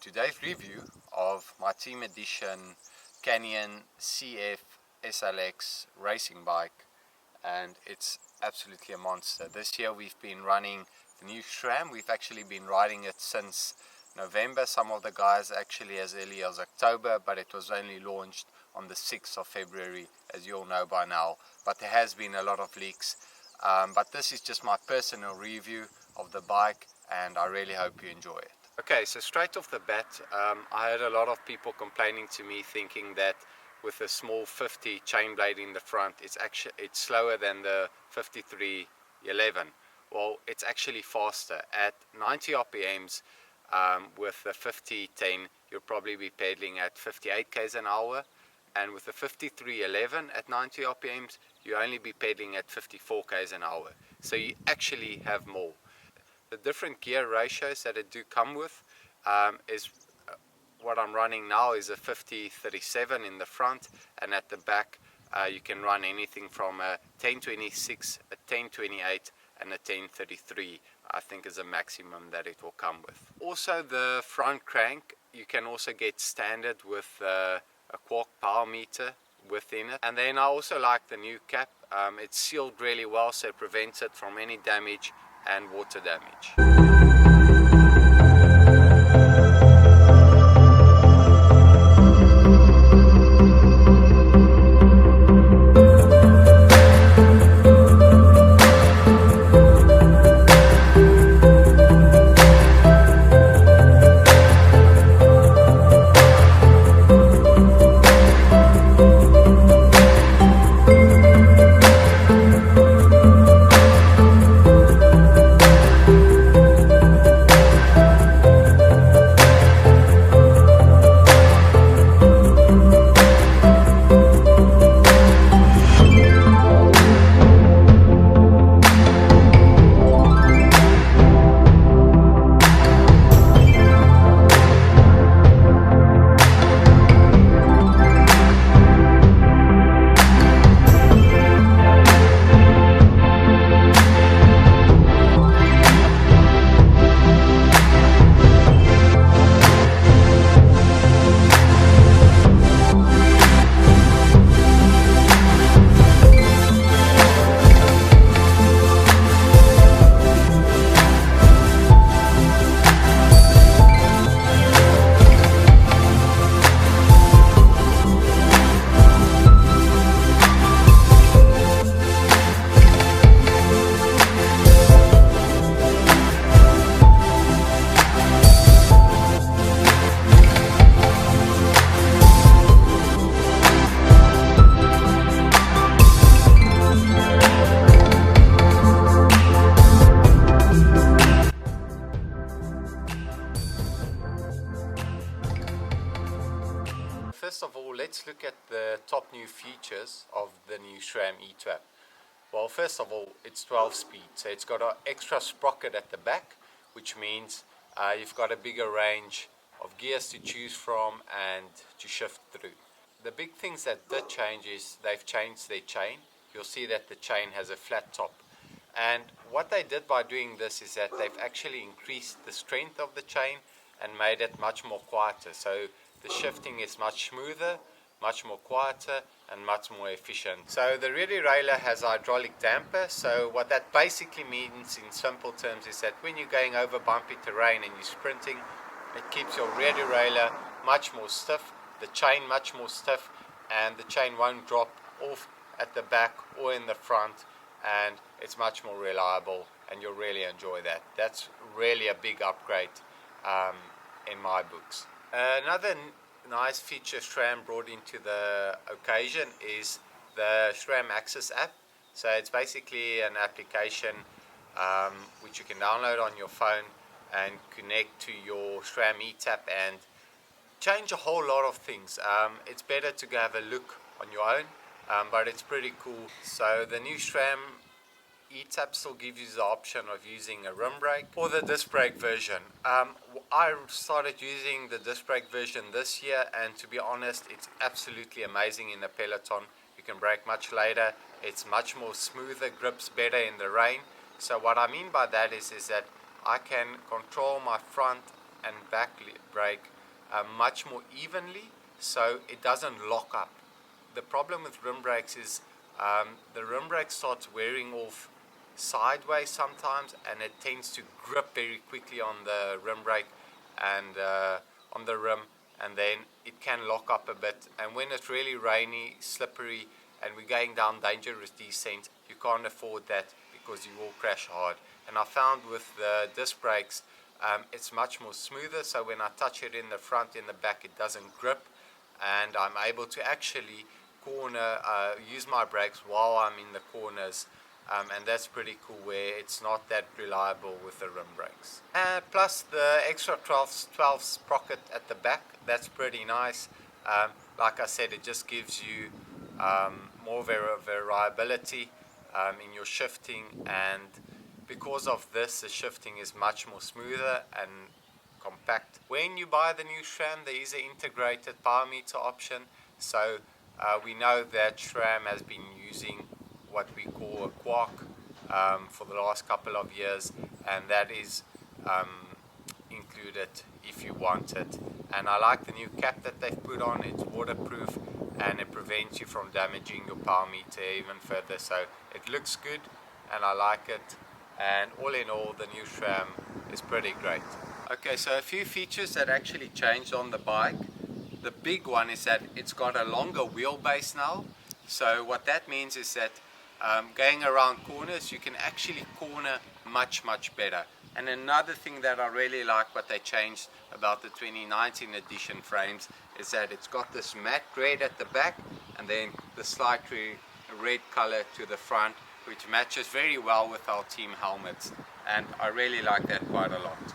today's review of my team edition Canyon CF SLX racing bike, and it's absolutely a monster. This year we've been running the new SRAM. We've actually been riding it since November, some of the guys actually as early as October, but it was only launched on the 6th of February, as you all know by now. But there has been a lot of leaks, but this is just my personal review of the bike, and I really hope you enjoy it. Okay, so straight off the bat, I had a lot of people complaining to me thinking that with a small 50 chain blade in the front, it's slower than the 5311. Well, it's actually faster. At 90 RPMs with the 5010, you'll probably be pedaling at 58 k's an hour, and with the 5311 at 90 RPMs, you only be pedaling at 54 k's an hour. So you actually have more. The different gear ratios that it do come with is what I'm running now is a 50-37 in the front, and at the back you can run anything from a 1026, a 1028 and a 1033, I think is a maximum that it will come with. Also the front crank you can also get standard with a quark power meter within it. And then I also like the new cap. It's sealed really well, so it prevents it from any damage and water damage. First of all, let's look at the top new features of the new SRAM E-Tap. Well, first of all, it's 12 speed, so it's got an extra sprocket at the back, which means you've got a bigger range of gears to choose from and to shift through. The big things that did change is they've changed their chain. You'll see that the chain has a flat top, and what they did by doing this is that they've actually increased the strength of the chain and made it much more quieter. So the shifting is much smoother, much more quieter and much more efficient. So the rear derailleur has a hydraulic damper. So what that basically means in simple terms is that when you're going over bumpy terrain and you're sprinting, it keeps your rear derailleur much more stiff, the chain much more stiff, and the chain won't drop off at the back or in the front, and it's much more reliable, and you'll really enjoy that. That's really a big upgrade in my books. Another nice feature SRAM brought into the occasion is the Sram AXS app. So it's basically an application which you can download on your phone and connect to your SRAM E-Tap and change a whole lot of things. It's better to go have a look on your own, but it's pretty cool. So the new SRAM E-Tap still gives you the option of using a rim brake or the disc brake version. I started using the disc brake version this year, and to be honest, it's absolutely amazing in the peloton. You can brake much later, it's much more smoother, grips better in the rain. So what I mean by that is that I can control my front and back brake much more evenly, so it doesn't lock up. The problem with rim brakes is the rim brake starts wearing off sideways sometimes, and it tends to grip very quickly on the rim brake and on the rim, and then it can lock up a bit. And when it's really rainy, slippery, and we're going down dangerous descents, you can't afford that because you will crash hard. And I found with the disc brakes, it's much more smoother, so when I touch it in the front, in the back, it doesn't grip, and I'm able to actually use my brakes while I'm in the corners, and that's pretty cool, where it's not that reliable with the rim brakes. Plus the extra 12 sprocket at the back, that's pretty nice. Like I said, it just gives you more variability in your shifting, and because of this, the shifting is much more smoother and compact. When you buy the new SRAM, there is an integrated power meter option, so we know that SRAM has been using what we call a quark for the last couple of years, and that is included if you want it. And I like the new cap that they've put on. It's waterproof and it prevents you from damaging your power meter even further, so it looks good and I like it. And all in all, the new SRAM is pretty great. Okay, so a few features that actually changed on the bike. The big one is that it's got a longer wheelbase now. So what that means is that going around corners, you can actually corner much better. And another thing that I really like what they changed about the 2019 edition frames is that it's got this matte red at the back and then the slightly red color to the front, which matches very well with our team helmets, and I really like that quite a lot.